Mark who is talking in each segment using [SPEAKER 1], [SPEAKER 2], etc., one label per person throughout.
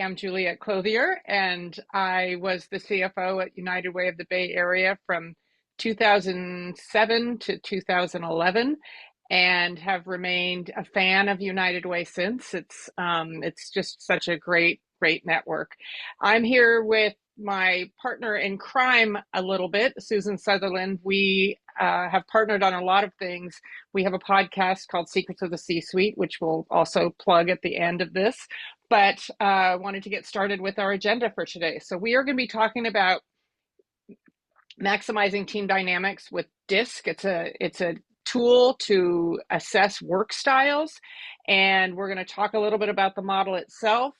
[SPEAKER 1] am Juliet Clothier, and I was the CFO at United Way of the Bay Area from 2007 to 2011, and have remained a fan of United Way since. It's just such a great network. I'm here with my partner in crime a little bit, Susan Sutherland. We have partnered on a lot of things. We have a podcast called Secrets of the C-Suite, which we'll also plug at the end of this. But wanted to get started with our agenda for today. So we are going to be talking about maximizing team dynamics with DISC. It's a tool to assess work styles, and we're going to talk a little bit about the model itself.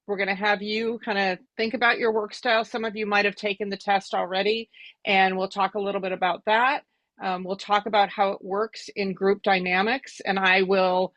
[SPEAKER 1] We're going to have you kind of think about your work style. Some of you might have taken the test already, and we'll talk a little bit about that. We'll talk about how it works in group dynamics, and I will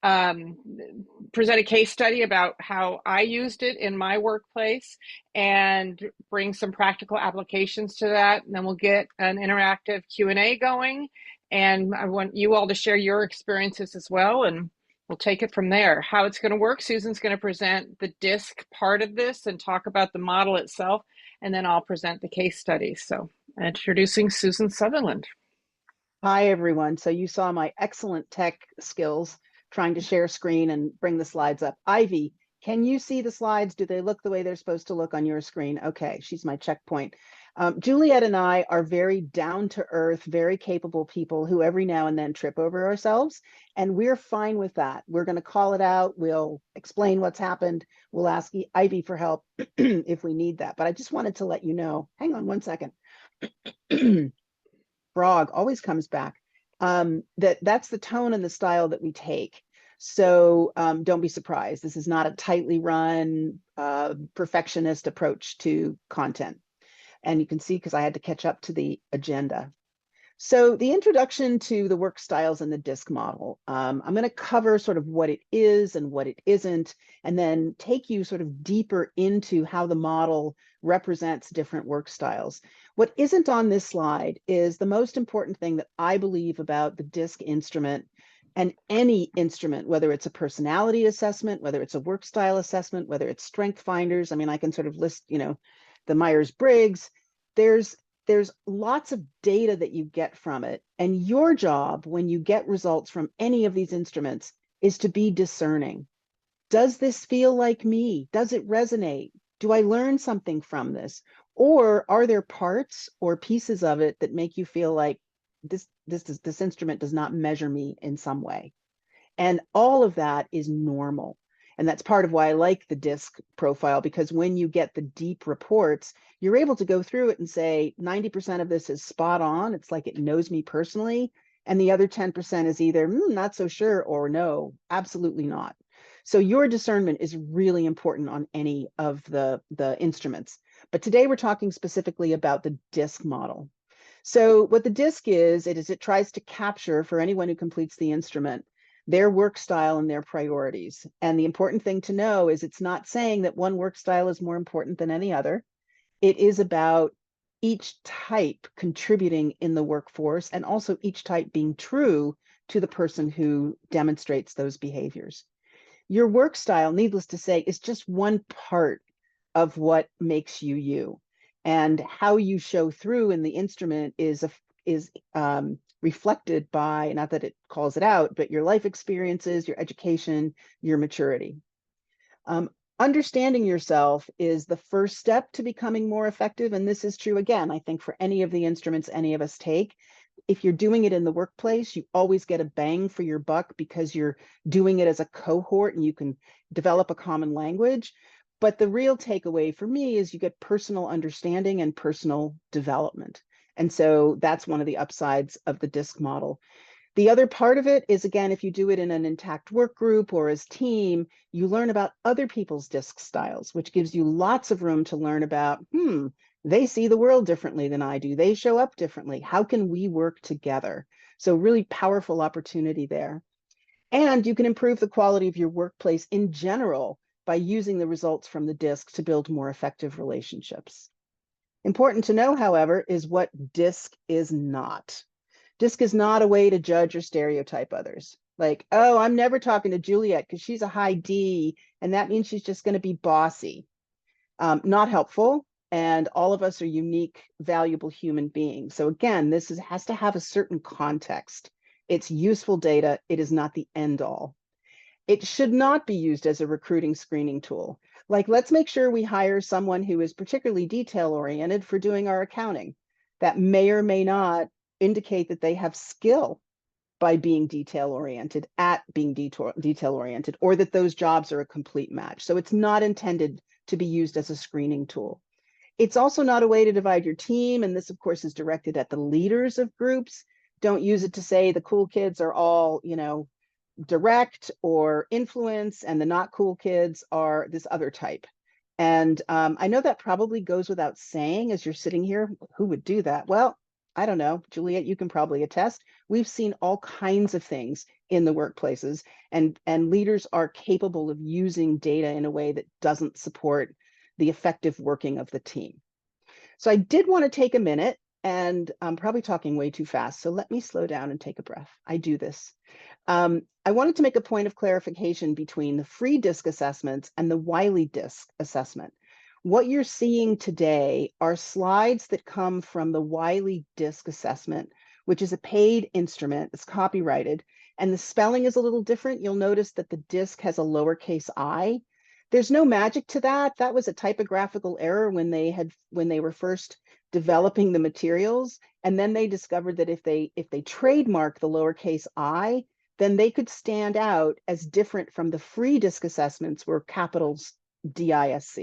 [SPEAKER 1] present a case study about how I used it in my workplace and bring some practical applications to that. And then we'll get an interactive Q&A going. And I want you all to share your experiences as well. And we'll take it from there. How it's going to work, Susan's going to present the DISC part of this and talk about the model itself. And then I'll present the case study. So introducing Susan Sutherland.
[SPEAKER 2] Hi, everyone. So you saw my excellent tech skills trying to share screen and bring the slides up. Ivy, can you see the slides? Do they look the way they're supposed to look on your screen? Okay, she's my checkpoint. Juliet and I are very down-to-earth, very capable people who every now and then trip over ourselves, and we're fine with that. We're going to call it out. We'll explain what's happened. We'll ask Ivy for help if we need that. But I just wanted to let you know, hang on one second. Frog always comes back. That's the tone and the style that we take. So don't be surprised. This is not a tightly run, perfectionist approach to content. And you can see, because I had to catch up to the agenda. So the introduction to the work styles and the DISC model. I'm going to cover sort of what it is and what it isn't, and then take you sort of deeper into how the model represents different work styles. What isn't on this slide is the most important thing that I believe about the DISC instrument, and any instrument, whether it's a personality assessment, whether it's a work style assessment, whether it's strength finders. I mean, I can sort of list, the Myers-Briggs. There's lots of data that you get from it. And your job when you get results from any of these instruments is to be discerning. Does this feel like me? Does it resonate? Do I learn something from this? Or are there parts or pieces of it that make you feel like this instrument does not measure me in some way? And all of that is normal. And that's part of why I like the DISC profile, because when you get the deep reports, you're able to go through it and say 90% of this is spot on. It's like it knows me personally. And the other 10% is either not so sure or no, absolutely not. So your discernment is really important on any of the instruments. But today we're talking specifically about the DISC model. So what the DISC is, it tries to capture, for anyone who completes the instrument, their work style and their priorities. And the important thing to know is it's not saying that one work style is more important than any other. It is about each type contributing in the workforce, and also each type being true to the person who demonstrates those behaviors. Your work style, needless to say, is just one part of what makes you you. And how you show through in the instrument is reflected by, not that it calls it out, but your life experiences, your education, your maturity. Understanding yourself is the first step to becoming more effective. And this is true, again, I think, for any of the instruments any of us take. If you're doing it in the workplace, you always get a bang for your buck because you're doing it as a cohort and you can develop a common language. But the real takeaway for me is you get personal understanding and personal development. And so that's one of the upsides of the DISC model. The other part of it is, again, if you do it in an intact work group or as team, you learn about other people's DISC styles, which gives you lots of room to learn about, they see the world differently than I do. They show up differently. How can we work together? So really powerful opportunity there. And you can improve the quality of your workplace in general by using the results from the DISC to build more effective relationships. Important to know, however, is what DISC is not. DISC is not a way to judge or stereotype others. Like, oh, I'm never talking to Juliet because she's a high D, and that means she's just going to be bossy. Not helpful. And all of us are unique, valuable human beings. So again, has to have a certain context. It's useful data. It is not the end all. It should not be used as a recruiting screening tool. Like, let's make sure we hire someone who is particularly detail oriented for doing our accounting. That may or may not indicate that they have skill by being detail oriented, at being detail oriented, or that those jobs are a complete match. So it's not intended to be used as a screening tool. It's also not a way to divide your team. And this, of course, is directed at the leaders of groups. Don't use it to say the cool kids are all, direct or influence, and the not cool kids are this other type. And I know that probably goes without saying as you're sitting here. Who would do that? Well, I don't know. Juliet, you can probably attest. We've seen all kinds of things in the workplaces, and leaders are capable of using data in a way that doesn't support the effective working of the team. So I did want to take a minute, and I'm probably talking way too fast. So let me slow down and take a breath. I do this. I wanted to make a point of clarification between the free DISC assessments and the Wiley DISC assessment. What you're seeing today are slides that come from the Wiley DISC assessment, which is a paid instrument. It's copyrighted, and the spelling is a little different. You'll notice that the DISC has a lowercase I. There's no magic to that. That was a typographical error when they were first developing the materials, and then they discovered that if they trademark the lowercase I, then they could stand out as different from the free DISC assessments where capitals DISC.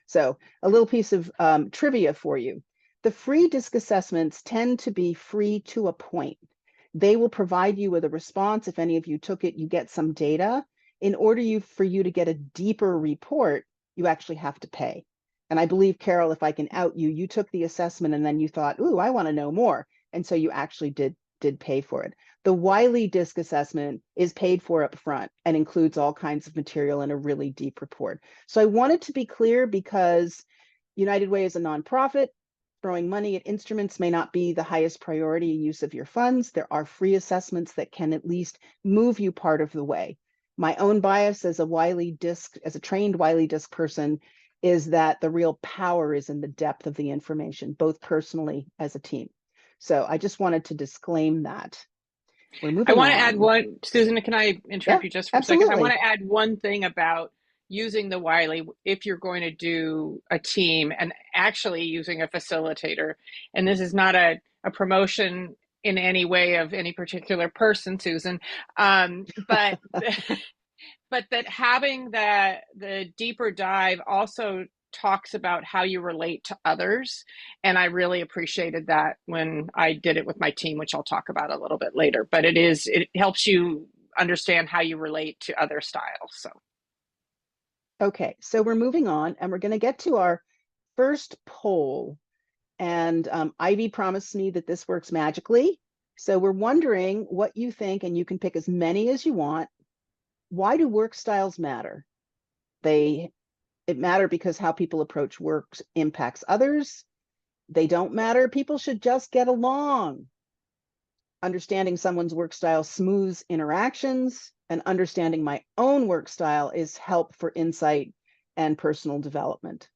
[SPEAKER 2] So a little piece of trivia for you. The free DISC assessments tend to be free to a point. They will provide you with a response. If any of you took it, you get some data. In order for you to get a deeper report, you actually have to pay. And I believe, Carol, if I can out you, you took the assessment and then you thought, ooh, I want to know more. And so you actually did pay for it. The Wiley DISC assessment is paid for up front and includes all kinds of material and a really deep report. So I wanted to be clear because United Way is a nonprofit. Throwing money at instruments may not be the highest priority use of your funds. There are free assessments that can at least move you part of the way. My own bias as a trained Wiley DISC person, is that the real power is in the depth of the information, both personally as a team. So I just wanted to disclaim that. We're
[SPEAKER 1] I
[SPEAKER 2] moving
[SPEAKER 1] want to add
[SPEAKER 2] on.
[SPEAKER 1] one, Susan, can I
[SPEAKER 2] Yeah,
[SPEAKER 1] interrupt you just for a second? I want
[SPEAKER 2] absolutely.
[SPEAKER 1] to add one thing about using the Wiley if you're going to do a team and actually using a facilitator. And this is not a promotion in any way of any particular person, Susan, but but that having the deeper dive also talks about how you relate to others, and I really appreciated that when I did it with my team, which I'll talk about a little bit later. But it helps you understand how you relate to other styles. So
[SPEAKER 2] Okay, so we're moving on and we're going to get to our first poll. And Ivy promised me that this works magically. So we're wondering what you think, and you can pick as many as you want. Why do work styles matter? It matter because how people approach work impacts others. They don't matter. People should just get along. Understanding someone's work style smooths interactions, and understanding my own work style is help for insight and personal development.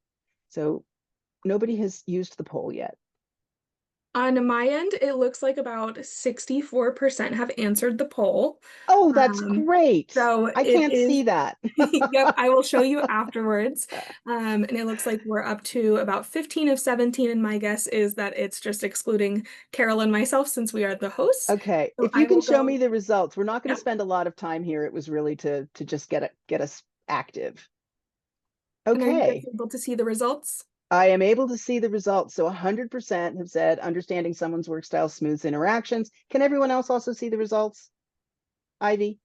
[SPEAKER 2] So nobody has used the poll yet.
[SPEAKER 3] On my end, it looks like about 64% have answered the poll.
[SPEAKER 2] Oh, that's
[SPEAKER 3] Um,
[SPEAKER 2] great.
[SPEAKER 3] so
[SPEAKER 2] I
[SPEAKER 3] it
[SPEAKER 2] can't see
[SPEAKER 3] is,
[SPEAKER 2] that.
[SPEAKER 3] yep, I will show you afterwards. And it looks like we're up to about 15 of 17, and my guess is that it's just excluding Carol and myself since we are the hosts.
[SPEAKER 2] Okay,
[SPEAKER 3] So
[SPEAKER 2] if you
[SPEAKER 3] I
[SPEAKER 2] can
[SPEAKER 3] will
[SPEAKER 2] show me
[SPEAKER 3] go,
[SPEAKER 2] the results, we're not going to
[SPEAKER 3] yep,
[SPEAKER 2] spend a lot of time here. It was really to just get us active.
[SPEAKER 3] and are you guys
[SPEAKER 2] Okay,
[SPEAKER 3] able to see the results?
[SPEAKER 2] I am able to see the results. So 100% have said understanding someone's work style smooths interactions. Can everyone else also see the results? Ivy?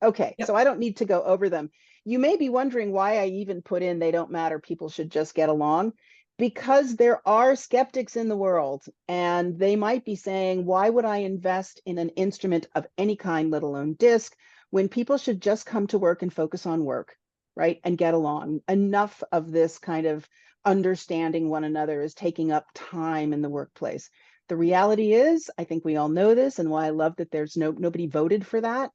[SPEAKER 2] Okay,
[SPEAKER 3] Yep.
[SPEAKER 2] so I don't need to go over them. You may be wondering why I even put in they don't matter, people should just get along. Because there are skeptics in the world, and they might be saying, why would I invest in an instrument of any kind, let alone disc, when people should just come to work and focus on work, right? And get along. Enough of this kind of understanding one another is taking up time in the workplace. The reality is, I think we all know this, and why I love that there's nobody voted for that,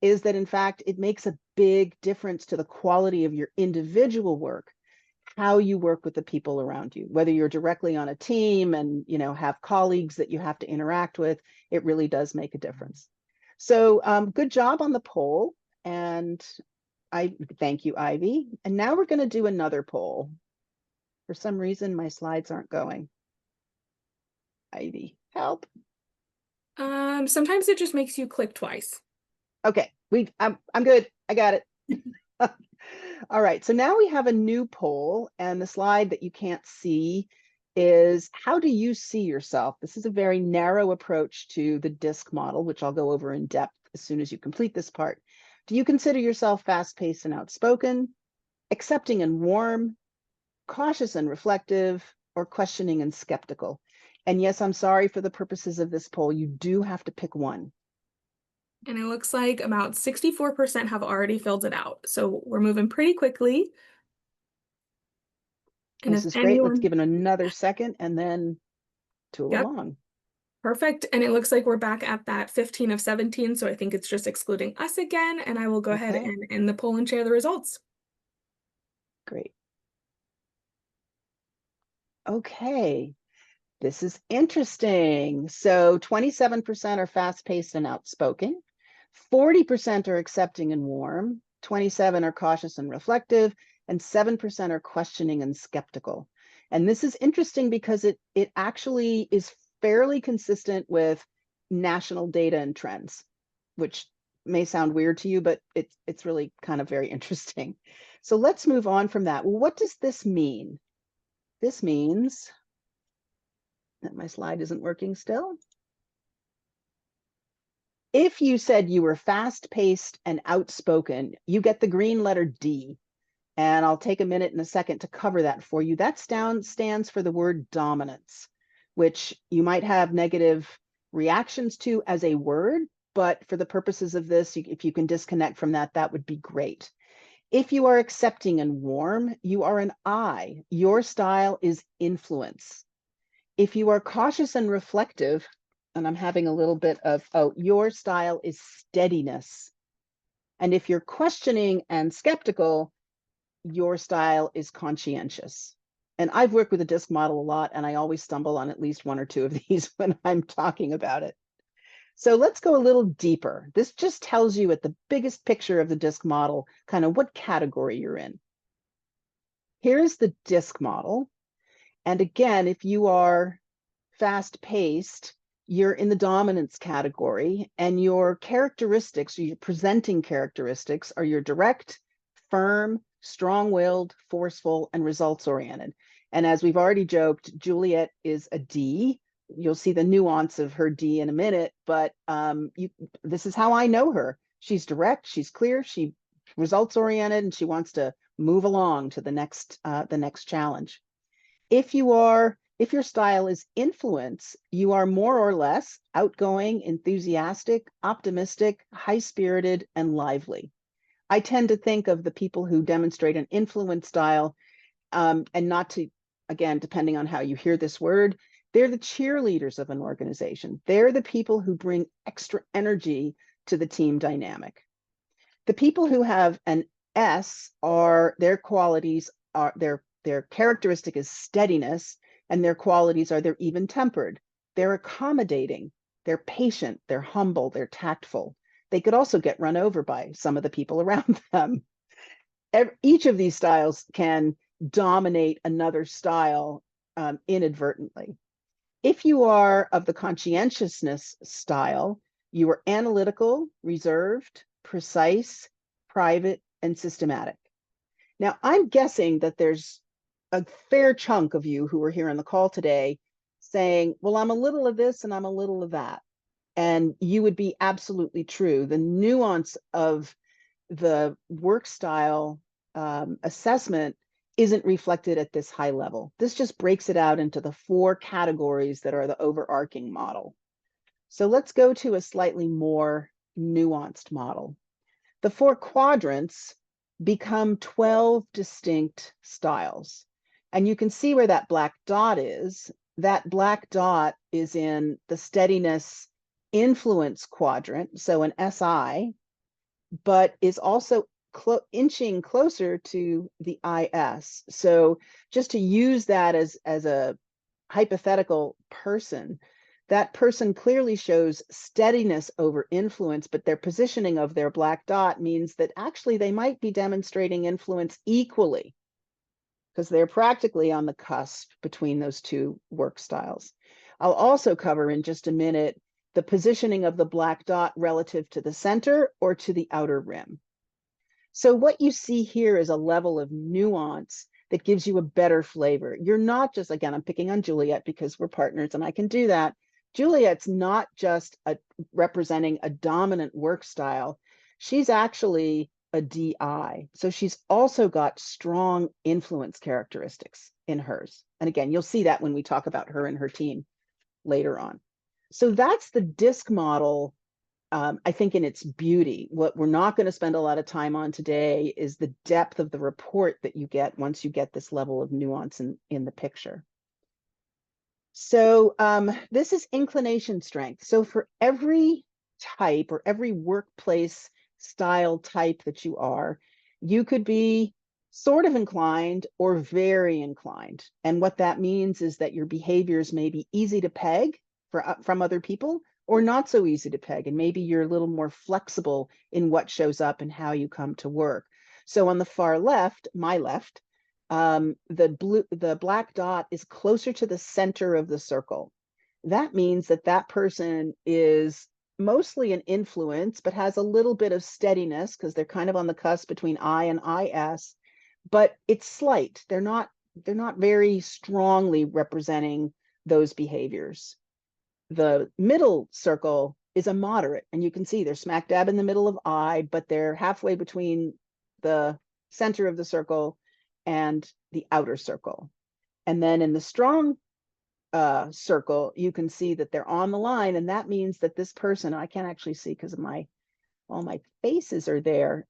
[SPEAKER 2] is that in fact, it makes a big difference to the quality of your individual work, how you work with the people around you, whether you're directly on a team and, you know, have colleagues that you have to interact with, it really does make a difference. So good job on the poll. And I thank you, Ivy. And now we're going to do another poll. For some reason, my slides aren't going. Ivy, help.
[SPEAKER 3] Sometimes it just makes you click twice.
[SPEAKER 2] Okay, I'm good. I got it. All right, so now we have a new poll, and the slide that you can't see is how do you see yourself? This is a very narrow approach to the DISC model, which I'll go over in depth as soon as you complete this part. Do you consider yourself fast-paced and outspoken, accepting and warm, cautious and reflective, or questioning and skeptical? And yes, I'm sorry, for the purposes of this poll, you do have to pick one.
[SPEAKER 3] And it looks like about 64% have already filled it out. So we're moving pretty quickly. And
[SPEAKER 2] This
[SPEAKER 3] if
[SPEAKER 2] is great. Let's
[SPEAKER 3] anyone,
[SPEAKER 2] give it another second and then tool
[SPEAKER 3] yep,
[SPEAKER 2] along.
[SPEAKER 3] perfect. And it looks like we're back at that 15 of 17. So I think it's just excluding us again. And I will go ahead and end the poll and share the results.
[SPEAKER 2] Great. Okay. This is interesting. So 27% are fast-paced and outspoken. 40% are accepting and warm. 27% are cautious and reflective. And 7% are questioning and skeptical. And this is interesting because it actually is fairly consistent with national data and trends, which may sound weird to you, but it's really kind of very interesting. So let's move on from that. Well, what does this mean? This means that my slide isn't working still. If you said you were fast-paced and outspoken, you get the green letter D. And I'll take a minute in a second to cover that for you. That stands for the word dominance, which you might have negative reactions to as a word, but for the purposes of this, if you can disconnect from that, that would be great. If you are accepting and warm, you are an I. Your style is influence. If you are cautious and reflective, and I'm having a little bit of, your style is steadiness. And if you're questioning and skeptical, your style is conscientious. And I've worked with the DISC model a lot, and I always stumble on at least one or two of these when I'm talking about it. So let's go a little deeper. This just tells you at the biggest picture of the DISC model, kind of what category you're in. Here's the DISC model. And again, if you are fast-paced, you're in the dominance category, and your characteristics, or your presenting characteristics, are your direct, firm, strong-willed, forceful, and results-oriented. And as we've already joked, Juliet is a D. You'll see the nuance of her D in a minute, but this is how I know her. She's direct, she's clear, she's results-oriented, and she wants to move along to the next challenge. If your style is influence, you are more or less outgoing, enthusiastic, optimistic, high-spirited, and lively. I tend to think of the people who demonstrate an influence style, and not to, again, depending on how you hear this word, they're the cheerleaders of an organization. They're the people who bring extra energy to the team dynamic. The people who have an S their qualities are their characteristic is steadiness, and their qualities are they're even-tempered, they're accommodating, they're patient, they're humble, they're tactful. They could also get run over by some of the people around them. Each of these styles can dominate another style inadvertently. If you are of the conscientiousness style, you are analytical, reserved, precise, private, and systematic. Now, I'm guessing that there's a fair chunk of you who are here on the call today saying, well, I'm a little of this and I'm a little of that. And you would be absolutely true. The nuance of the work style assessment isn't reflected at this high level. This just breaks it out into the 4 categories that are the overarching model. So let's go to a slightly more nuanced model. The 4 quadrants become 12 distinct styles. And you can see where that black dot is. That black dot is in the steadiness influence quadrant, so an SI. but is also inching closer to the IS. So just to use that as a hypothetical person, that person clearly shows steadiness over influence, but their positioning of their black dot means that actually they might be demonstrating influence equally, because they're practically on the cusp between those two work styles. I'll also cover in just a minute the positioning of the black dot relative to the center or to the outer rim. So what you see here is a level of nuance that gives you a better flavor. You're not just, again, I'm picking on Juliet because we're partners and I can do that. Juliet's not just representing a dominant work style. She's actually a DI. So she's also got strong influence characteristics in hers. And again, you'll see that when we talk about her and her team later on. So that's the DISC model, I think, in its beauty. What we're not going to spend a lot of time on today is the depth of the report that you get once you get this level of nuance in the picture. So this is inclination strength. So for every type or every workplace style type that you could be sort of inclined or very inclined. And what that means is that your behaviors may be easy to peg from other people, or not so easy to peg. And maybe you're a little more flexible in what shows up and how you come to work. So on the far left, my left, the black dot is closer to the center of the circle. That means that that person is mostly an influence, but has a little bit of steadiness because they're kind of on the cusp between I and IS, but it's slight. They're not very strongly representing those behaviors. The middle circle is a moderate, and you can see they're smack dab in the middle of I, but they're halfway between the center of the circle and the outer circle. And then in the strong circle, you can see that they're on the line, and that means that this person, I can't actually see because of all my faces are there,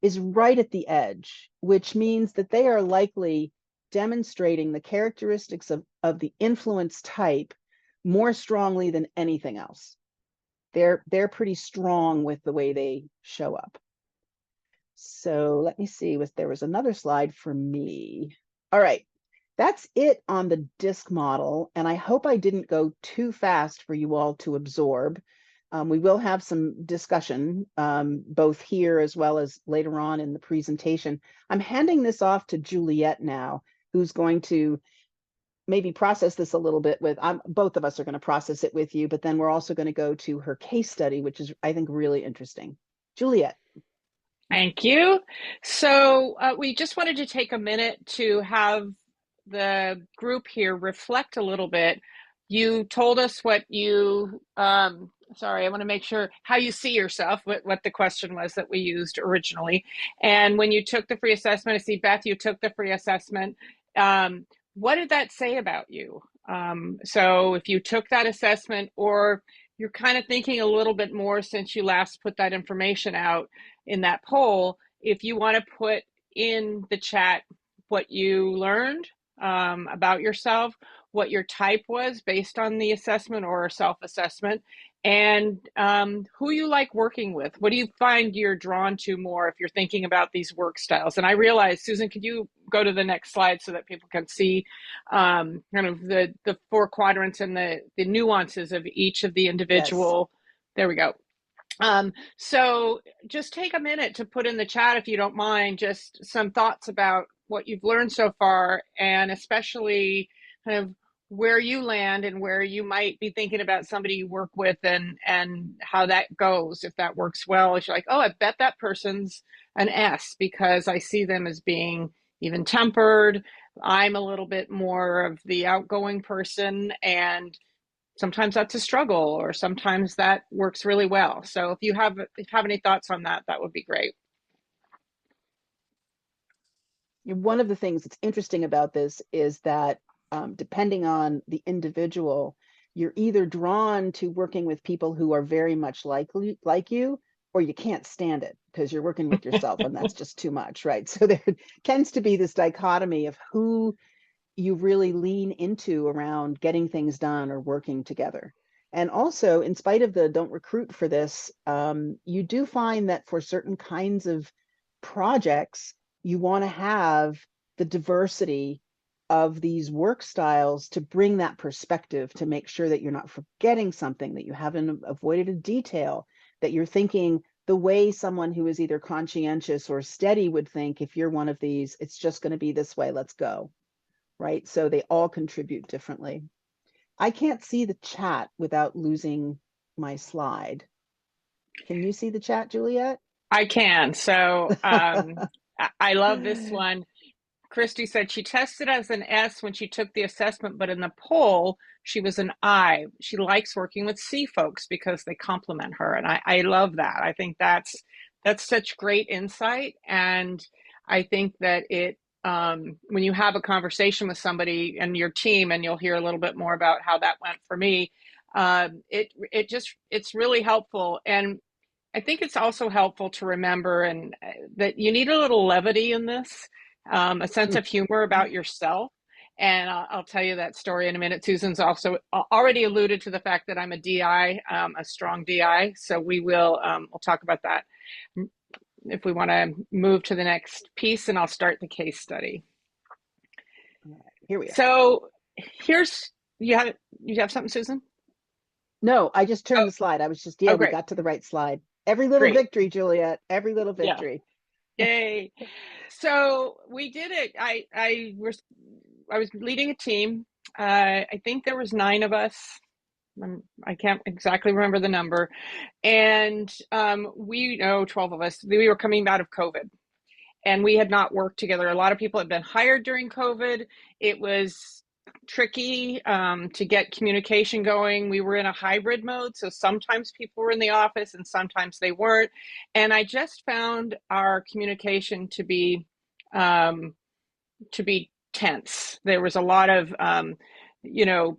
[SPEAKER 2] is right at the edge, which means that they are likely demonstrating the characteristics of the influence type more strongly than anything else. They're pretty strong with the way they show up. So let me see if there was another slide for me. All right, that's it on the DISC model. And I hope I didn't go too fast for you all to absorb. We will have some discussion, both here as well as later on in the presentation. I'm handing this off to Juliet now, who's going to maybe process this a little bit with, both of us are going to process it with you, but then we're also going to go to her case study, which is, I think, really interesting. Juliet.
[SPEAKER 1] Thank you. So we just wanted to take a minute to have the group here reflect a little bit. You told us what you, sorry, I want to make sure how you see yourself, what the question was that we used originally. And when you took the free assessment, I see Beth, you took the free assessment. What did that say about you? So if you took that assessment, or you're kind of thinking a little bit more since you last put that information out in that poll, if you want to put in the chat what you learned about yourself, what your type was based on the assessment or self-assessment, and who you like working with. What do you find you're drawn to more if you're thinking about these work styles? And I realize, Susan, could you go to the next slide so that people can see kind of the 4 quadrants and the nuances of each of the individual. Yes. There we go. So just take a minute to put in the chat, if you don't mind, just some thoughts about what you've learned so far, and especially kind of where you land and where you might be thinking about somebody you work with, and how that goes. If that works well, if you're like, oh, I bet that person's an S because I see them as being even tempered. I'm a little bit more of the outgoing person, and sometimes that's a struggle, or sometimes that works really well. So if you have any thoughts on that, that would be great.
[SPEAKER 2] One of the things that's interesting about this is that depending on the individual, you're either drawn to working with people who are very much like you, or you can't stand it because you're working with yourself and that's just too much, right? So there tends to be this dichotomy of who you really lean into around getting things done or working together. And also, in spite of the don't recruit for this, you do find that for certain kinds of projects, you want to have the diversity of these work styles to bring that perspective, to make sure that you're not forgetting something, that you haven't avoided a detail, that you're thinking the way someone who is either conscientious or steady would think. If you're one of these, it's just going to be this way, let's go, right? So they all contribute differently. I can't see the chat without losing my slide. Can you see the chat, Juliet?
[SPEAKER 1] I can. So I love this one. Christy said she tested as an S when she took the assessment, but in the poll, she was an I. She likes working with C folks because they compliment her. And I love that. I think that's such great insight. And I think that when you have a conversation with somebody and your team, and you'll hear a little bit more about how that went for me, it's really helpful. And I think it's also helpful to remember that you need a little levity in this, a sense of humor about yourself. And I'll tell you that story in a minute. Susan's also already alluded to the fact that I'm a DI, a strong DI. So we'll talk about that if we want to move to the next piece, and I'll start the case study.
[SPEAKER 2] Here we are.
[SPEAKER 1] So you have something, Susan?
[SPEAKER 2] No, I just turned the slide. I was just, we got to the right slide. Every little victory, Juliet, every little victory.
[SPEAKER 1] Yeah. Yay. So we did it. I was leading a team. I think there was 9 of us. I can't exactly remember the number. And 12 of us, we were coming out of COVID. And we had not worked together. A lot of people had been hired during COVID. It was tricky to get communication going. We were in a hybrid mode, so sometimes people were in the office and sometimes they weren't. And I just found our communication to be tense. There was a lot of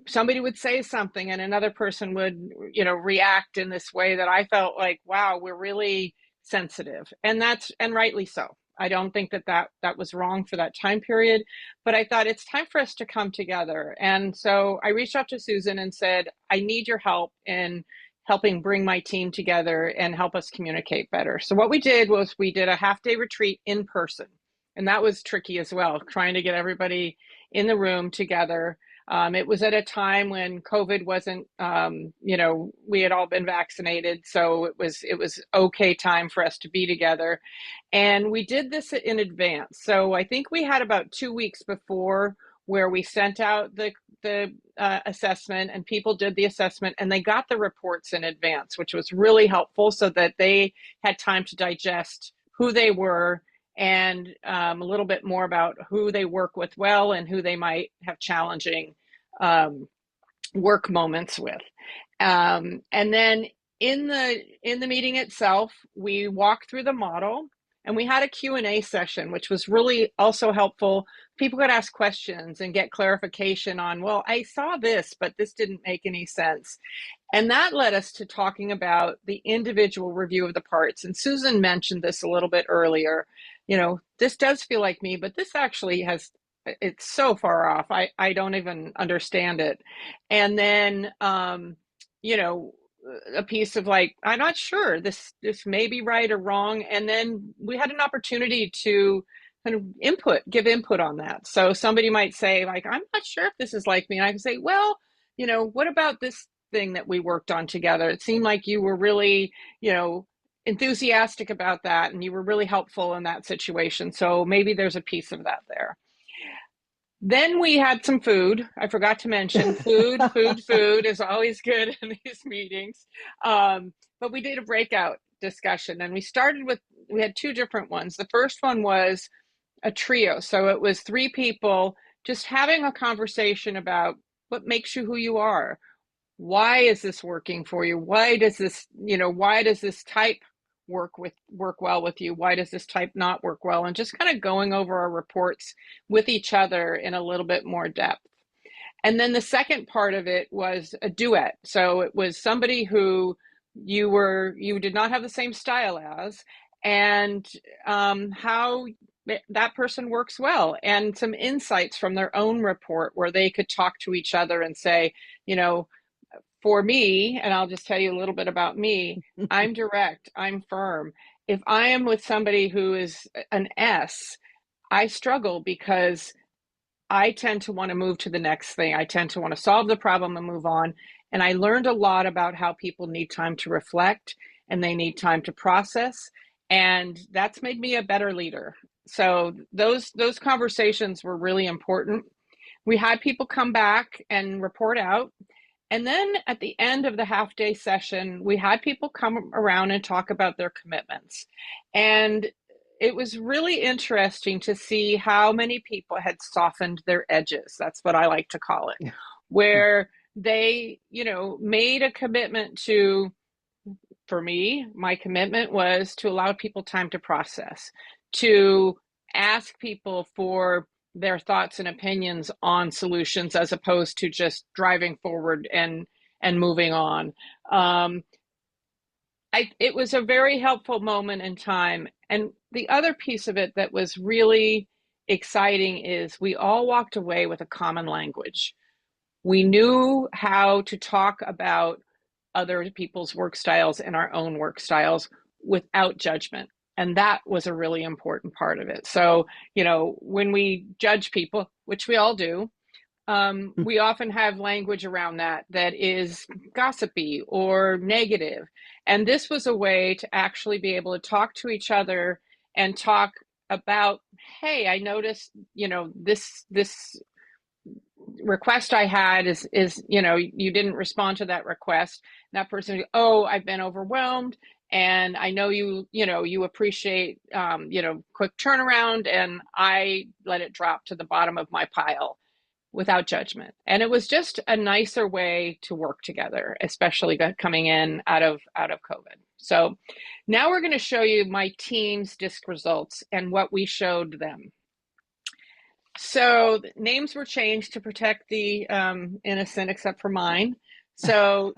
[SPEAKER 1] somebody would say something and another person would react in this way that I felt like, wow, we're really sensitive, and rightly so. I don't think that was wrong for that time period, but I thought it's time for us to come together. And so I reached out to Susan and said, I need your help in helping bring my team together and help us communicate better. So what we did was we did a half-day retreat in person, and that was tricky as well, trying to get everybody in the room together. It was at a time when COVID wasn't, we had all been vaccinated. So it was okay time for us to be together. And we did this in advance. So I think we had about 2 weeks before where we sent out the assessment, and people did the assessment and they got the reports in advance, which was really helpful so that they had time to digest who they were and a little bit more about who they work with well and who they might have challenging work moments with. And then in the meeting itself, we walked through the model and we had a Q&A session, which was really also helpful. People could ask questions and get clarification on, well, I saw this, but this didn't make any sense. And that led us to talking about the individual review of the parts. And Susan mentioned this a little bit earlier. This does feel like me, but this actually it's so far off. I don't even understand it. And then, a piece of like, I'm not sure, this may be right or wrong. And then we had an opportunity to kind of give input on that. So somebody might say like, I'm not sure if this is like me. And I can say, well, what about this thing that we worked on together? It seemed like you were really, enthusiastic about that, and you were really helpful in that situation. So maybe there's a piece of that there. Then we had some food. I forgot to mention food. Food is always good in these meetings. But we did a breakout discussion, and we had 2 different ones. The first one was a trio. So it was 3 people just having a conversation about what makes you who you are. Why is this working for you? Why does this type work well with you? Why does this type not work well? And just kind of going over our reports with each other in a little bit more depth. And then the second part of it was a duet. So it was somebody who you did not have the same style as, and how that person works well, and some insights from their own report where they could talk to each other and say, for me, and I'll just tell you a little bit about me, I'm direct, I'm firm. If I am with somebody who is an S, I struggle because I tend to want to move to the next thing. I tend to want to solve the problem and move on. And I learned a lot about how people need time to reflect and they need time to process. And that's made me a better leader. So those conversations were really important. We had people come back and report out. And then at the end of the half day session, we had people come around and talk about their commitments. And it was really interesting to see how many people had softened their edges. That's what I like to call it, where they, made a commitment to, for me, my commitment was to allow people time to process, to ask people for their thoughts and opinions on solutions as opposed to just driving forward and moving on. It was a very helpful moment in time. And the other piece of it that was really exciting is we all walked away with a common language. We knew how to talk about other people's work styles and our own work styles without judgment. And that was a really important part of it. So, when we judge people, which we all do, we often have language around that is gossipy or negative. And this was a way to actually be able to talk to each other and talk about, hey, I noticed, this request I had is you didn't respond to that request. And that person, oh, I've been overwhelmed, and I know you appreciate quick turnaround, and I let it drop to the bottom of my pile without judgment. And it was just a nicer way to work together, especially coming in out of COVID. So now we're going to show you my team's DISC results and what we showed them. So names were changed to protect the innocent, except for mine. So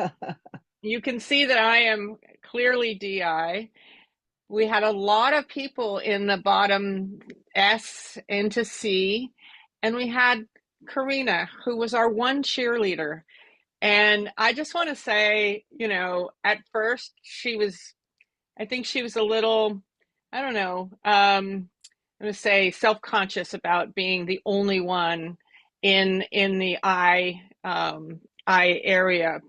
[SPEAKER 1] you can see that I am clearly DI. We had a lot of people in the bottom S into C, and we had Karina, who was our one cheerleader. And I just want to say, at first I think she was a little, I don't know, I'm going to say self-conscious about being the only one in the I area.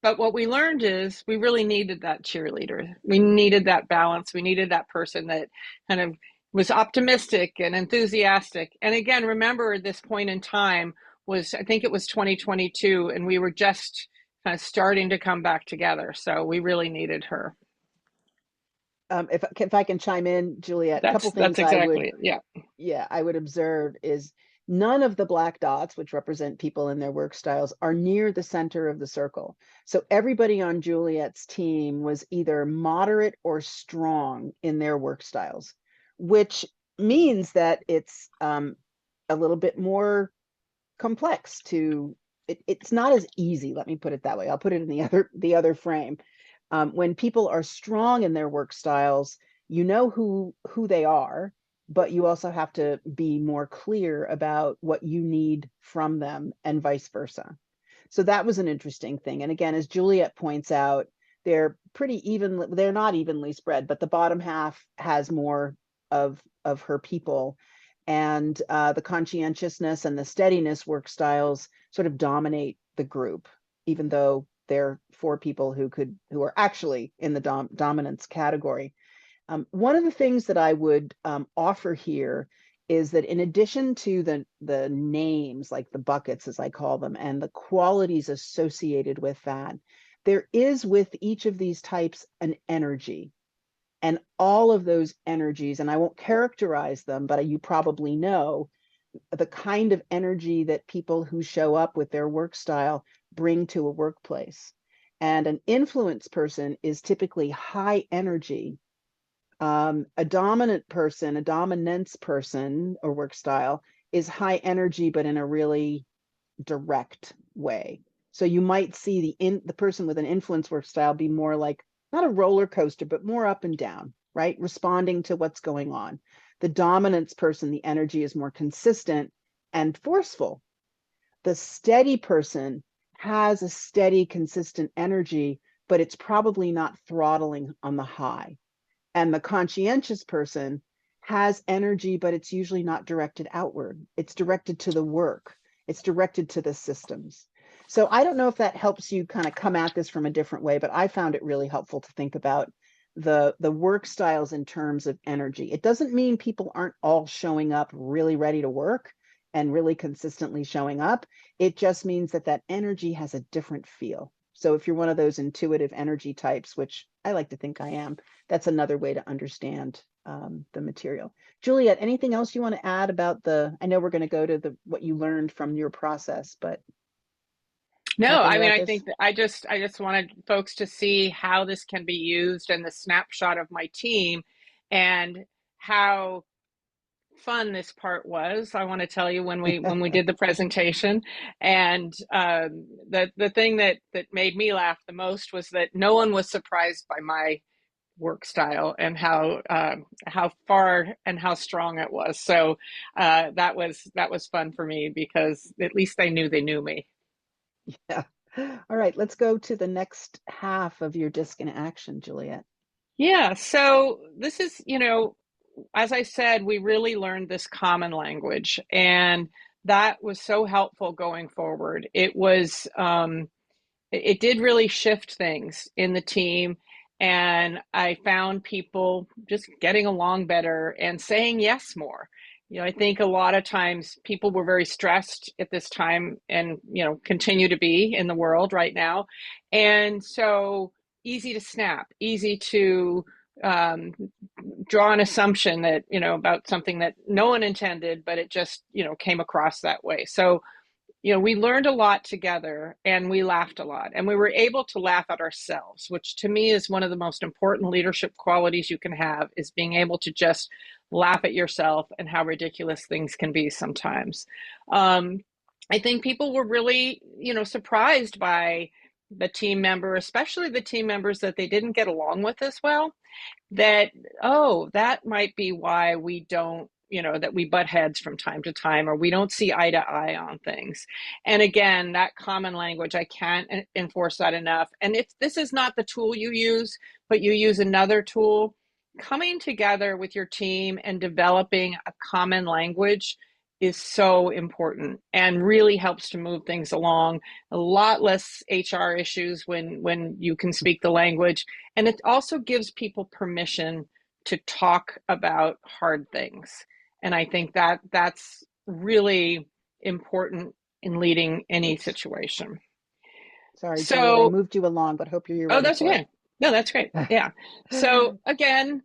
[SPEAKER 1] But what we learned is we really needed that cheerleader. We needed that balance. We needed that person that kind of was optimistic and enthusiastic. And again, remember this point in time I think it was 2022, and we were just kind of starting to come back together. So we really needed her.
[SPEAKER 2] If I can chime in, Juliet, a couple things
[SPEAKER 1] exactly
[SPEAKER 2] I would observe is none of the black dots, which represent people in their work styles, are near the center of the circle. So everybody on Juliet's team was either moderate or strong in their work styles, which means that it's a little bit more complex it's not as easy. Let me put it that way. I'll put it in the other frame. When people are strong in their work styles, you know who they are, but you also have to be more clear about what you need from them and vice versa. So that was an interesting thing. And again, as Juliet points out, they're they're not evenly spread, but the bottom half has more of her people. And the conscientiousness and the steadiness work styles sort of dominate the group, even though they're 4 people who are actually in the dominance category. One of the things that I would offer here is that in addition to the names, like the buckets, as I call them, and the qualities associated with that, there is with each of these types an energy. And all of those energies, and I won't characterize them, but you probably know the kind of energy that people who show up with their work style bring to a workplace. And an influence person is typically high energy. A dominant person, a dominance person or work style is high energy, but in a really direct way. So you might see the person with an influence work style be more like, not a roller coaster, but more up and down, right? Responding to what's going on. The dominance person, the energy is more consistent and forceful. The steady person has a steady, consistent energy, but it's probably not throttling on the high. And the conscientious person has energy, but it's usually not directed outward. It's directed to the work. It's directed to the systems. So I don't know if that helps you kind of come at this from a different way, but I found it really helpful to think about the work styles in terms of energy. It doesn't mean people aren't all showing up really ready to work and really consistently showing up. It just means that that energy has a different feel. So if you're one of those intuitive energy types, which I like to think I am, that's another way to understand the material. Juliet, anything else you want to add about I know we're going to go to what you learned from your process, but
[SPEAKER 1] No,
[SPEAKER 2] talking
[SPEAKER 1] I mean,
[SPEAKER 2] about
[SPEAKER 1] I
[SPEAKER 2] this.
[SPEAKER 1] think that I just wanted folks to see how this can be used and the snapshot of my team and how fun this part was. I want to tell you when we did the presentation, and the thing that made me laugh the most was that no one was surprised by my work style and how far and how strong it was. So that was fun for me because at least they knew me.
[SPEAKER 2] Yeah. All right, let's go to the next half of your disc in action, Juliet.
[SPEAKER 1] Yeah. So this is, as I said, we really learned this common language, and that was so helpful going forward. It did really shift things in the team, and I found people just getting along better and saying yes more. I think a lot of times people were very stressed at this time and, continue to be in the world right now. And so easy to snap, easy to um, draw an assumption that, about something that no one intended, but it just, came across that way. So we learned a lot together and we laughed a lot and we were able to laugh at ourselves, which to me is one of the most important leadership qualities you can have, is being able to just laugh at yourself and how ridiculous things can be sometimes. I think people were really, surprised by the team member, especially the team members that they didn't get along with as well, that, oh, that might be why we don't, that we butt heads from time to time, or we don't see eye to eye on things. And again, that common language, I can't enforce that enough. And if this is not the tool you use, but you use another tool, coming together with your team and developing a common language is so important and really helps to move things along. A lot less HR issues when you can speak the language, and it also gives people permission to talk about hard things. And I think that that's really important in leading any
[SPEAKER 2] Oops.
[SPEAKER 1] situation.
[SPEAKER 2] Sorry, Juliet, I
[SPEAKER 1] So,
[SPEAKER 2] moved you along, but hope you're
[SPEAKER 1] oh,
[SPEAKER 2] ready
[SPEAKER 1] that's
[SPEAKER 2] for it.
[SPEAKER 1] okay. No, that's great. Yeah. So again,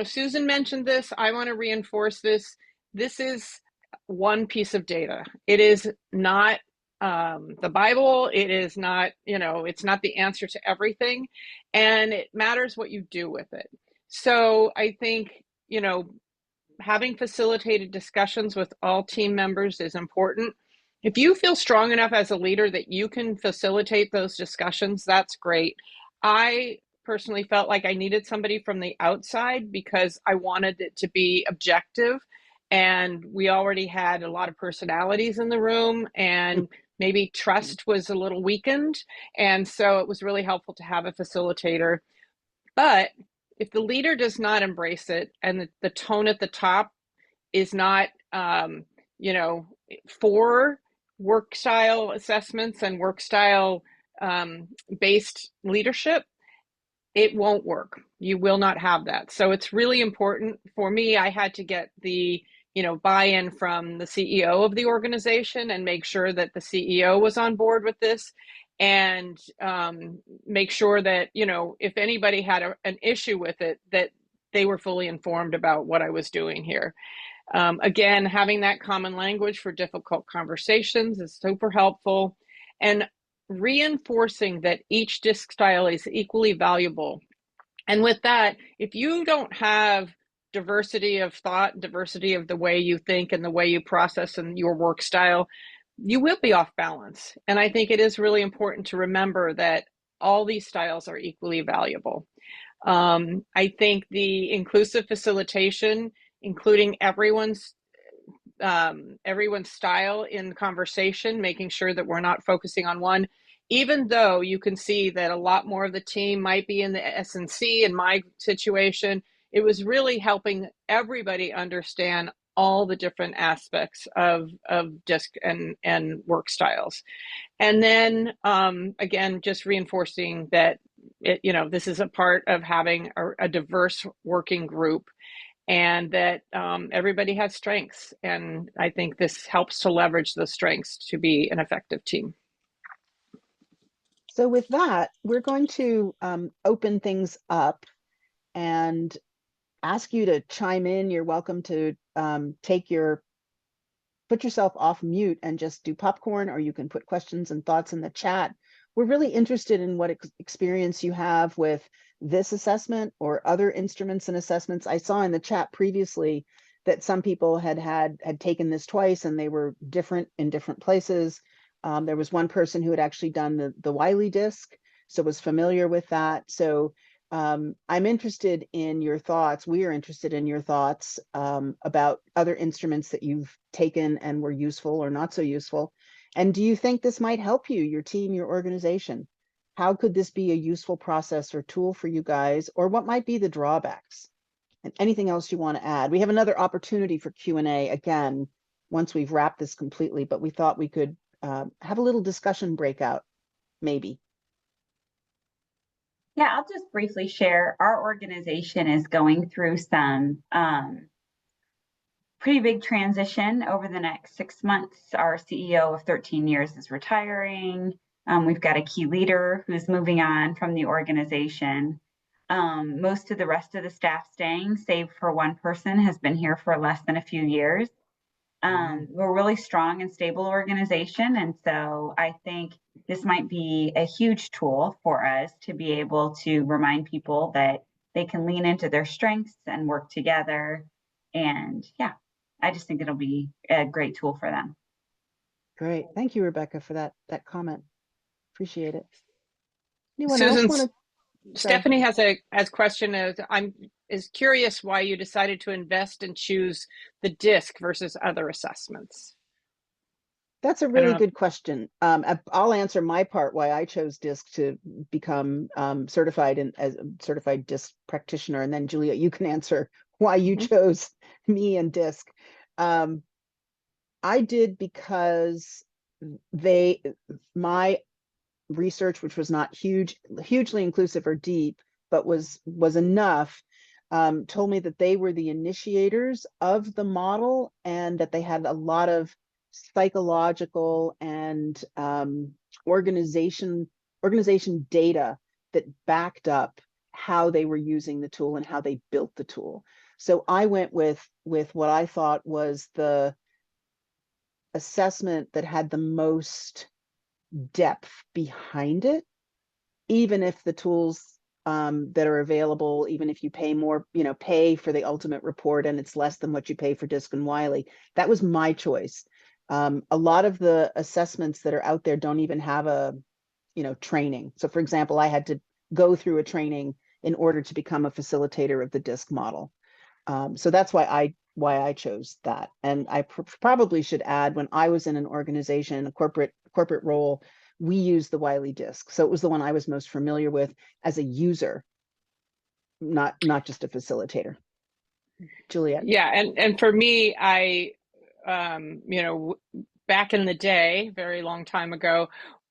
[SPEAKER 1] Susan mentioned this. I want to reinforce this. This is one piece of data. It is not the Bible. It is not, it's not the answer to everything. And it matters what you do with it. So I think, having facilitated discussions with all team members is important. If you feel strong enough as a leader that you can facilitate those discussions, that's great. I personally felt like I needed somebody from the outside because I wanted it to be objective. And we already had a lot of personalities in the room, and maybe trust was a little weakened. And so it was really helpful to have a facilitator. But if the leader does not embrace it and the tone at the top is not, for work style assessments and work style based leadership, it won't work. You will not have that. So it's really important for me. I had to get the buy-in from the CEO of the organization and make sure that the CEO was on board with this, and make sure that if anybody had an issue with it, that they were fully informed about what I was doing here. Again, having that common language for difficult conversations is super helpful, and reinforcing that each disc style is equally valuable. And with that, if you don't have diversity of thought, diversity of the way you think and the way you process and your work style, you will be off balance. And I think it is really important to remember that all these styles are equally valuable. I think the inclusive facilitation, including everyone's style in conversation, making sure that we're not focusing on one, even though you can see that a lot more of the team might be in the S&C in my situation, it was really helping everybody understand all the different aspects of disc and work styles. And then again, just reinforcing that this is a part of having a diverse working group, and that everybody has strengths. And I think this helps to leverage those strengths to be an effective team.
[SPEAKER 2] So with that, we're going to open things up and ask you to chime in. You're welcome to put yourself off mute and just do popcorn, or you can put questions and thoughts in the chat. We're really interested in what experience you have with this assessment or other instruments and assessments. I saw in the chat previously that some people had taken this twice and they were different in different places. There was one person who had actually done the Wiley disc, so was familiar with that. So I'm interested in your thoughts. We are interested in your thoughts about other instruments that you've taken and were useful or not so useful. And do you think this might help you, your team, your organization? How could this be a useful process or tool for you guys? Or what might be the drawbacks? And anything else you want to add? We have another opportunity for Q&A again once we've wrapped this completely, but we thought we could have a little discussion breakout, maybe.
[SPEAKER 4] Yeah, I'll just briefly share. Our organization is going through some pretty big transition over the next 6 months. Our CEO of 13 years is retiring. We've got a key leader who's moving on from the organization. Most of the rest of the staff staying, save for one person, has been here for less than a few years. We're a really strong and stable organization. And so I think this might be a huge tool for us to be able to remind people that they can lean into their strengths and work together. And yeah, I just think it'll be a great tool for them.
[SPEAKER 2] Great. Thank you, Rebecca, for that comment. Appreciate it. Anyone
[SPEAKER 1] Susan,
[SPEAKER 2] else want to?
[SPEAKER 1] Stephanie has a question. Is curious why you decided to invest and choose the DISC versus other assessments.
[SPEAKER 2] That's a really good question. I'll answer my part why I chose DISC to become certified as a certified DISC practitioner, and then Juliet, you can answer why you chose me and DISC. I did because my research, which was not hugely inclusive or deep, but was enough, told me that they were the initiators of the model and that they had a lot of psychological and organization data that backed up how they were using the tool and how they built the tool. So I went with what I thought was the assessment that had the most depth behind it, even if the tools that are available, even if you pay more, pay for the ultimate report and it's less than what you pay for DISC and Wiley. That was my choice. A lot of the assessments that are out there don't even have a, training. So for example, I had to go through a training in order to become a facilitator of the DISC model. So that's why I chose that. And I probably should add, when I was in an organization, a corporate role, we used the Wiley disc. So it was the one I was most familiar with as a user, not just a facilitator. Juliet.
[SPEAKER 1] Yeah, and for me, I back in the day, very long time ago,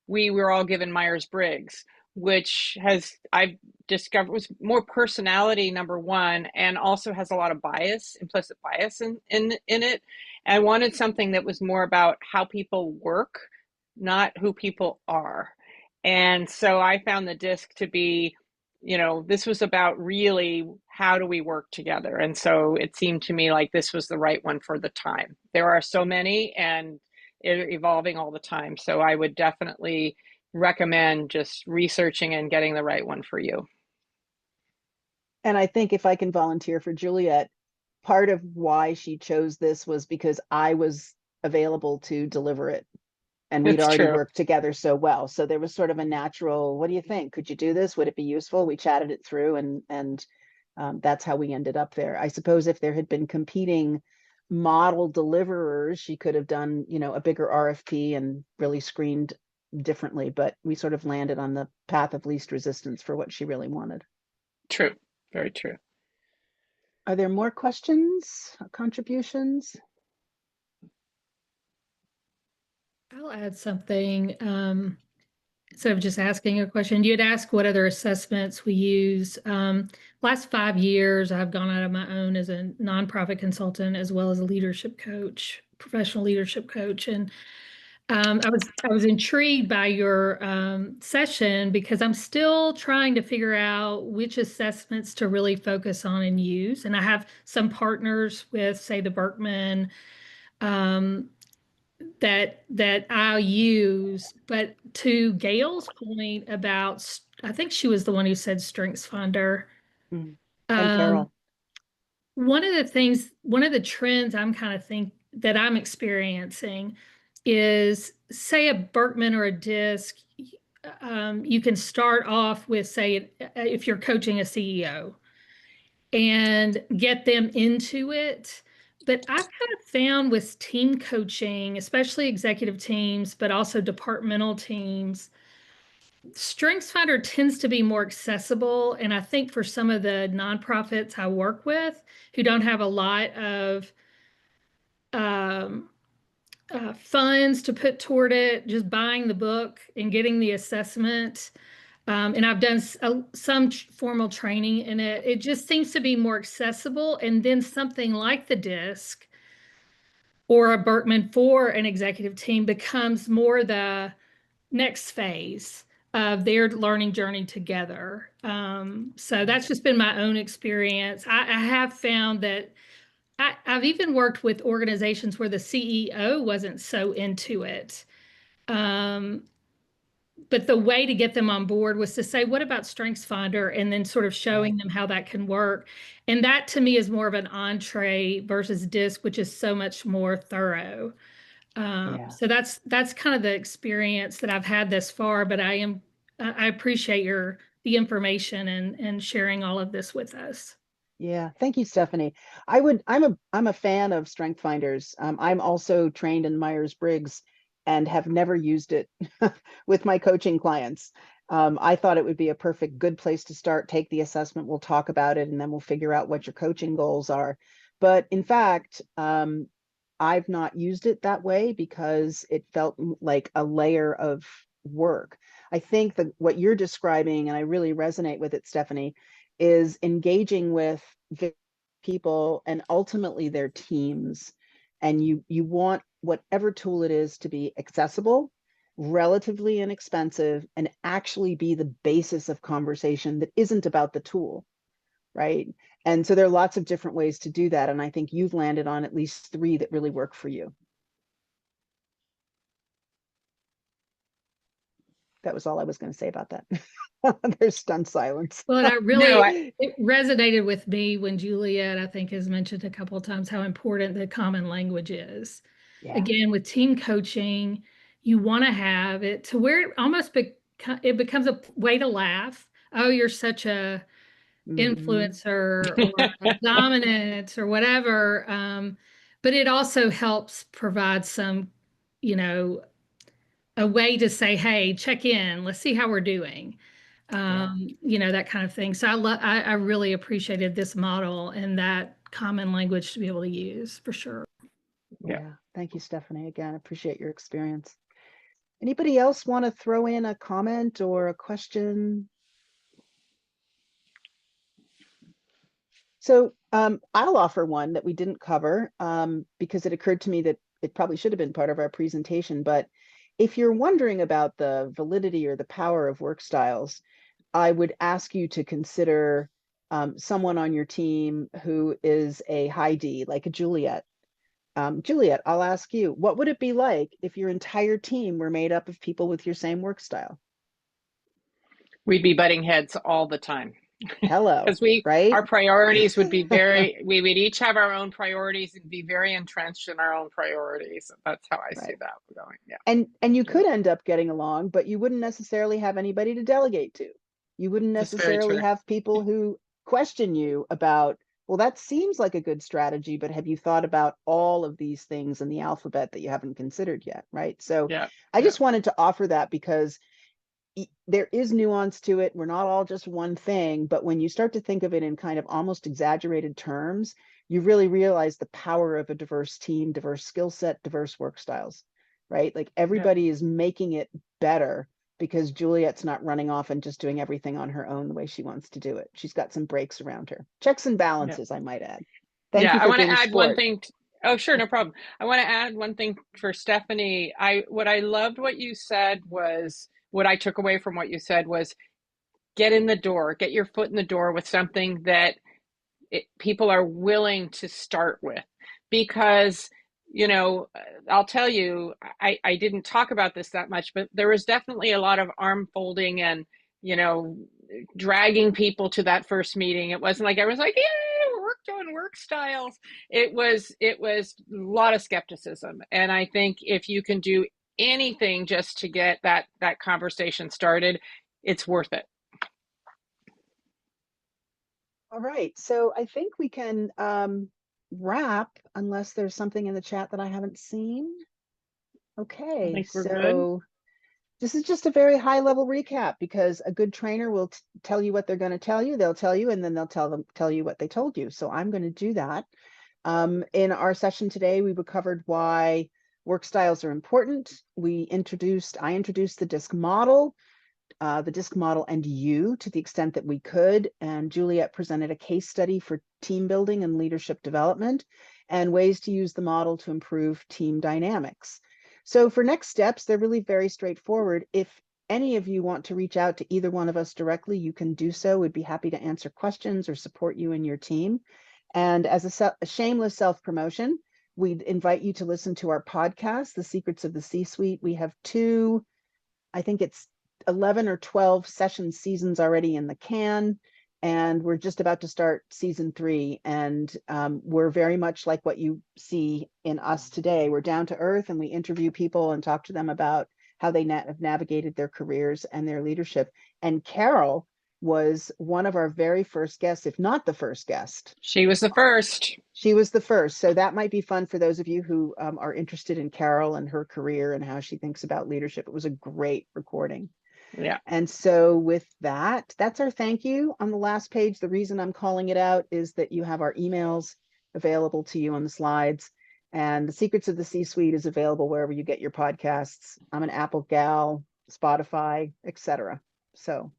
[SPEAKER 1] we were all given Myers-Briggs, which I've discovered was more personality, number one, and also has a lot of bias, implicit bias in it. And I wanted something that was more about how people work, not who people are. And so I found the DISC to be, this was about really how do we work together. And so it seemed to me like this was the right one for the time. There are so many and evolving all the time. So I would definitely recommend just researching and getting the right one for you.
[SPEAKER 2] And I think if I can volunteer for Juliet, part of why she chose this was because I was available to deliver it. And we'd already worked together so well. So there was sort of a natural, what do you think? Could you do this? Would it be useful? We chatted it through and that's how we ended up there. I suppose if there had been competing model deliverers, she could have done, a bigger RFP and really screened differently, but we sort of landed on the path of least resistance for what she really wanted.
[SPEAKER 1] True. Very true.
[SPEAKER 2] Are there more questions, contributions?
[SPEAKER 5] I'll add something. Instead of just asking a question, you had asked what other assessments we use. Last 5 years, I've gone out on my own as a nonprofit consultant as well as a leadership coach, professional leadership coach. And I was intrigued by your session because I'm still trying to figure out which assessments to really focus on and use. And I have some partners with, say, the Berkman that I'll use. But to Gail's point about, I think she was the one who said StrengthsFinder.
[SPEAKER 2] And Carol.
[SPEAKER 5] One of the trends I'm kind of that I'm experiencing is, say, a Berkman or a DISC. You can start off with, say, if you're coaching a CEO and get them into it. But I've kind of found with team coaching, especially executive teams, but also departmental teams, StrengthsFinder tends to be more accessible. And I think for some of the nonprofits I work with who don't have a lot of funds to put toward it, just buying the book and getting the assessment. And I've done some formal training in it. It just seems to be more accessible. And then something like the DISC or a Berkman for an executive team becomes more the next phase of their learning journey together. So that's just been my own experience. I have found that I've even worked with organizations where the CEO wasn't so into it. But the way to get them on board was to say, what about StrengthsFinder? And then sort of showing them how that can work. And that to me is more of an entree versus DISC, which is so much more thorough. So that's kind of the experience that I've had this far, but I appreciate the information and sharing all of this with us.
[SPEAKER 2] Yeah, thank you, Stephanie. I'm a fan of StrengthsFinders. I'm also trained in Myers-Briggs and have never used it with my coaching clients. I thought it would be a perfect good place to start. Take the assessment, we'll talk about it, and then we'll figure out what your coaching goals are. But in fact, I've not used it that way because it felt like a layer of work. I think that what you're describing, and I really resonate with it, Stephanie, is engaging with people and ultimately their teams. And you want whatever tool it is to be accessible, relatively inexpensive, and actually be the basis of conversation that isn't about the tool, right? And so there are lots of different ways to do that. And I think you've landed on at least 3 that really work for you. That was all I was going to say about that. There's stunned silence.
[SPEAKER 5] Well, it resonated with me when Juliet, I think, has mentioned a couple of times how important the common language is. Yeah. Again, with team coaching, you want to have it to where it almost it becomes a way to laugh. Oh, you're such a influencer or a dominant or whatever. But it also helps provide some, a way to say, hey, check in, let's see how we're doing. That kind of thing. So I really appreciated this model and that common language to be able to use for sure.
[SPEAKER 2] Yeah. Thank you, Stephanie. Again, appreciate your experience. Anybody else want to throw in a comment or a question? So I'll offer one that we didn't cover because it occurred to me that it probably should have been part of our presentation. But if you're wondering about the validity or the power of Workstyles, I would ask you to consider someone on your team who is a high D, like a Juliet. Juliet, I'll ask you, what would it be like if your entire team were made up of people with your same work style?
[SPEAKER 1] We'd be butting heads all the time.
[SPEAKER 2] Hello,
[SPEAKER 1] because
[SPEAKER 2] right?
[SPEAKER 1] Our priorities would be we would each have our own priorities and be very entrenched in our own priorities. That's how I see that going. Yeah.
[SPEAKER 2] And you could end up getting along, but you wouldn't necessarily have anybody to delegate to. You wouldn't necessarily have people who question you about well, that seems like a good strategy, but have you thought about all of these things in the alphabet that you haven't considered yet, right? So
[SPEAKER 1] Yeah.
[SPEAKER 2] I just wanted to offer that because there is nuance to it. We're not all just one thing, but when you start to think of it in kind of almost exaggerated terms, you really realize the power of a diverse team, diverse skill set, diverse work styles, right? Like everybody is making it better because Juliet's not running off and just doing everything on her own the way she wants to do it. She's got some breaks around her. Checks and
[SPEAKER 1] Yeah.
[SPEAKER 2] balances, I might add. Thank
[SPEAKER 1] Yeah,
[SPEAKER 2] you
[SPEAKER 1] I
[SPEAKER 2] for
[SPEAKER 1] want to
[SPEAKER 2] being a
[SPEAKER 1] add one
[SPEAKER 2] sport.
[SPEAKER 1] thing. Oh, sure, no problem. I want to add one thing for Stephanie. What I loved what you said was what I took away from what you said was get in the door, get your foot in the door with something that people are willing to start with. Because, you know, I'll tell you, I didn't talk about this that much, but there was definitely a lot of arm folding and, you know, dragging people to that first meeting. It wasn't like I was like, yeah, we're doing work styles. It was a lot of skepticism. And I think if you can do anything just to get that conversation started, it's worth it.
[SPEAKER 2] All right, so I think we can wrap unless there's something in the chat that I haven't seen.
[SPEAKER 1] I
[SPEAKER 2] Okay,
[SPEAKER 1] think we're good.
[SPEAKER 2] so this is just a very high level recap because a good trainer will tell you what they're going to tell you. They'll tell you, and then they'll tell you what they told you. So I'm going to do that. In our session today, we covered why work styles are important. I introduced the DISC model. And you to the extent that we could. And Juliet presented a case study for team building and leadership development and ways to use the model to improve team dynamics. So for next steps, they're really very straightforward. If any of you want to reach out to either one of us directly, you can do so. We'd be happy to answer questions or support you and your team. And as a shameless self-promotion, we'd invite you to listen to our podcast, The Secrets of the C-Suite. We have two, I think it's 11 or 12 session seasons already in the can, and we're just about to start season 3. And we're very much like what you see in us today. We're down to earth, and we interview people and talk to them about how they have navigated their careers and their leadership. And Carol was one of our very first guests, if not the first guest.
[SPEAKER 1] She was the first.
[SPEAKER 2] She was the first. So that might be fun for those of you who are interested in Carol and her career and how she thinks about leadership. It was a great recording.
[SPEAKER 1] Yeah.
[SPEAKER 2] And so with that, that's our thank you on the last page. The reason I'm calling it out is that you have our emails available to you on the slides, and The Secrets of the C-Suite is available wherever you get your podcasts. I'm an Apple gal, Spotify, etc. So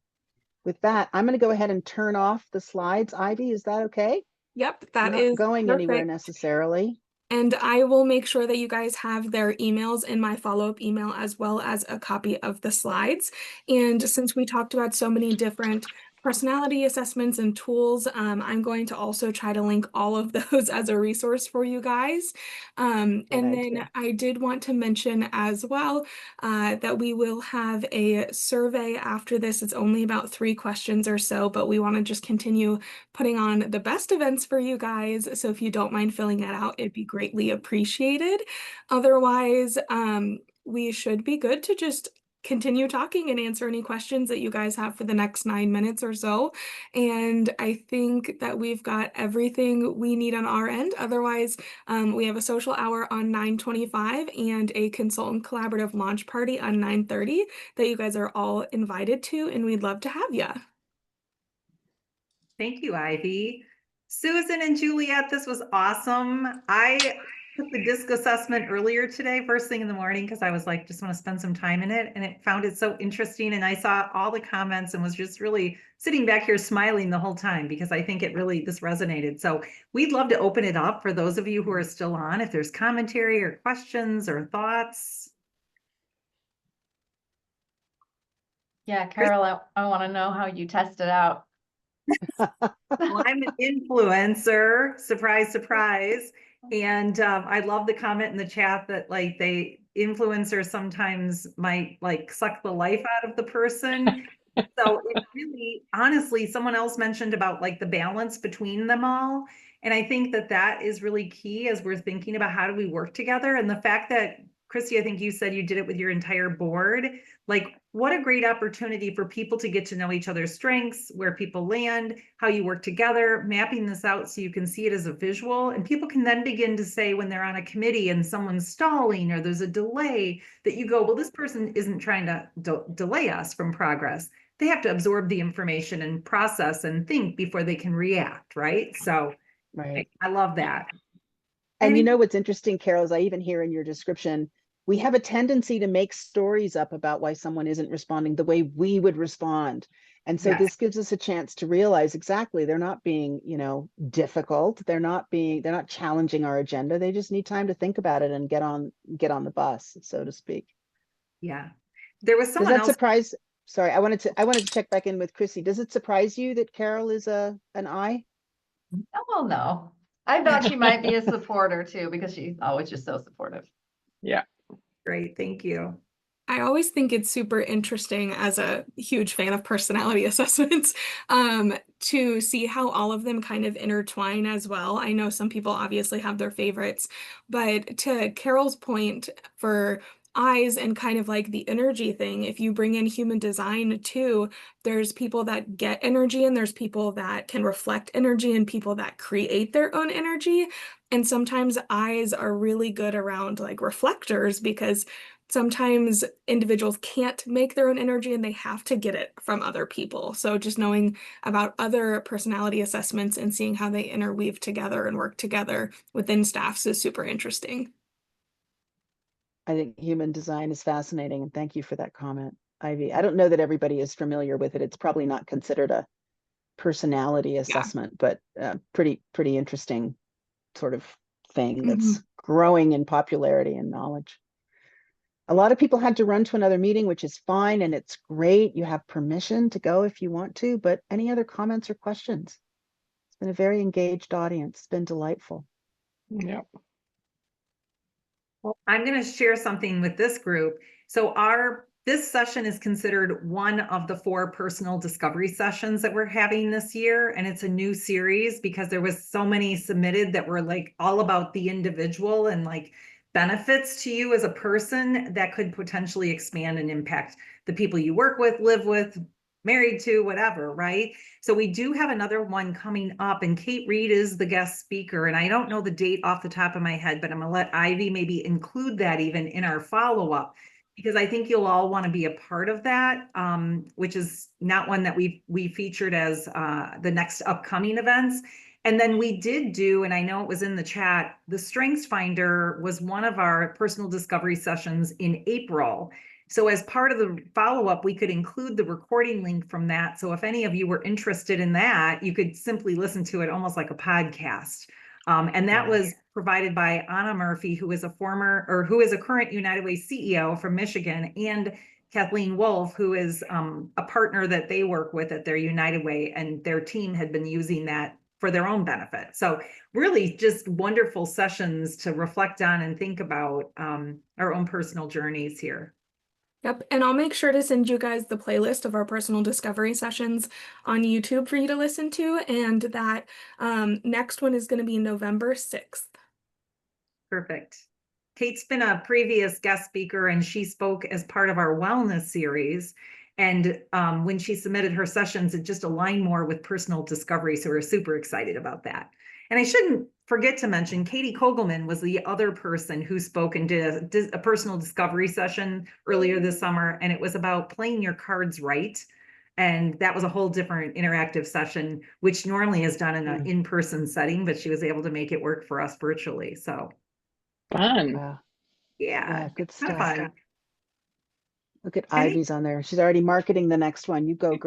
[SPEAKER 2] with that, I'm going to go ahead and turn off the slides. Ivy, is that okay?
[SPEAKER 3] Yep, that
[SPEAKER 2] Not
[SPEAKER 3] is
[SPEAKER 2] going anywhere
[SPEAKER 3] perfect.
[SPEAKER 2] necessarily.
[SPEAKER 3] And I will make sure that you guys have their emails in my follow-up email as well as a copy of the slides. And since we talked about so many different personality assessments and tools, I'm going to also try to link all of those as a resource for you guys. And then I did want to mention as well that we will have a survey after this. It's only about 3 questions or so, but we want to just continue putting on the best events for you guys. So if you don't mind filling that out, it'd be greatly appreciated. Otherwise, we should be good to just continue talking and answer any questions that you guys have for the next 9 minutes or so. And I think that we've got everything we need on our end. Otherwise, we have a social hour on 9:25 and a consultant collaborative launch party on 9:30 that you guys are all invited to, and we'd love to have you.
[SPEAKER 6] Thank you, Ivy. Susan and Juliet, this was awesome. I took the DISC assessment earlier today, first thing in the morning, because I was like, just want to spend some time in it, and it found it so interesting. And I saw all the comments and was just really sitting back here smiling the whole time because I think this resonated. So we'd love to open it up for those of you who are still on, if there's commentary or questions or thoughts.
[SPEAKER 7] Yeah, Carol, I want to know how you test it out.
[SPEAKER 6] Well, I'm an influencer, surprise, surprise. And I love the comment in the chat that like influencers sometimes might like suck the life out of the person. So it really, honestly, someone else mentioned about like the balance between them all. And I think that is really key as we're thinking about how do we work together. And the fact that, Christy, I think you said you did it with your entire board. Like what a great opportunity for people to get to know each other's strengths, where people land, how you work together, mapping this out so you can see it as a visual. And people can then begin to say when they're on a committee and someone's stalling or there's a delay, that you go, well, this person isn't trying to delay us from progress. They have to absorb the information and process and think before they can react, right? So
[SPEAKER 2] Right.
[SPEAKER 6] I love that.
[SPEAKER 2] And you know what's interesting, Carol, is I even hear in your description, we have a tendency to make stories up about why someone isn't responding the way we would respond. And so
[SPEAKER 6] Yes.
[SPEAKER 2] this gives us a chance to realize exactly they're not being, difficult. They're not challenging our agenda. They just need time to think about it and get on the bus, so to speak.
[SPEAKER 6] Yeah. There was
[SPEAKER 2] Does
[SPEAKER 6] someone
[SPEAKER 2] that
[SPEAKER 6] else.
[SPEAKER 2] surprise? Sorry, I wanted to check back in with Chrissy. Does it surprise you that Carol is an I?
[SPEAKER 7] Oh, no. I thought she might be a supporter too, because she's always just so supportive.
[SPEAKER 1] Yeah.
[SPEAKER 6] Great. Thank you.
[SPEAKER 3] I always think it's super interesting as a huge fan of personality assessments, to see how all of them kind of intertwine as well. I know some people obviously have their favorites, but to Carol's point for eyes and kind of like the energy thing, if you bring in human design too, there's people that get energy and there's people that can reflect energy and people that create their own energy. And sometimes eyes are really good around like reflectors because sometimes individuals can't make their own energy and they have to get it from other people. So just knowing about other personality assessments and seeing how they interweave together and work together within staffs is super interesting.
[SPEAKER 2] I think human design is fascinating, and thank you for that comment, Ivy. I don't know that everybody is familiar with it. It's probably not considered a personality assessment, but pretty interesting sort of thing that's growing in popularity and knowledge. A lot of people had to run to another meeting, which is fine, and it's great. You have permission to go if you want to, but any other comments or questions? It's been a very engaged audience. It's been delightful.
[SPEAKER 1] Yep.
[SPEAKER 6] Well, I'm going to share something with this group. So this session is considered one of the 4 personal discovery sessions that we're having this year. And it's a new series because there was so many submitted that were like all about the individual and like benefits to you as a person that could potentially expand and impact the people you work with, live with, married to, whatever, right? So we do have another one coming up, and Kate Reed is the guest speaker. And I don't know the date off the top of my head, but I'm gonna let Ivy maybe include that even in our follow-up, because I think you'll all want to be a part of that, which is not one that we featured as the next upcoming events. And then we did do, and I know it was in the chat, the Strengths Finder was one of our personal discovery sessions in April. So as part of the follow-up, we could include the recording link from that. So if any of you were interested in that, you could simply listen to it almost like a podcast. And that was provided by Anna Murphy, who is a current United Way CEO from Michigan, and Kathleen Wolf, who is a partner that they work with at their United Way, and their team had been using that for their own benefit. So really just wonderful sessions to reflect on and think about our own personal journeys here.
[SPEAKER 3] Yep, and I'll make sure to send you guys the playlist of our personal discovery sessions on YouTube for you to listen to, and that next one is going to be November 6th.
[SPEAKER 6] Perfect. Kate's been a previous guest speaker, and she spoke as part of our wellness series. And when she submitted her sessions, it just aligned more with personal discovery. So we're super excited about that. And I shouldn't forget to mention, Katie Kogelman was the other person who spoke and did a personal discovery session earlier this summer. And it was about playing your cards right. And that was a whole different interactive session, which normally is done in an in-person setting, but she was able to make it work for us virtually. So
[SPEAKER 1] Fun.
[SPEAKER 2] Wow.
[SPEAKER 6] yeah,
[SPEAKER 2] Good
[SPEAKER 6] kind of
[SPEAKER 2] stuff.
[SPEAKER 6] fun.
[SPEAKER 2] Look at Ivy's on there. She's already marketing the next one. You go, girl.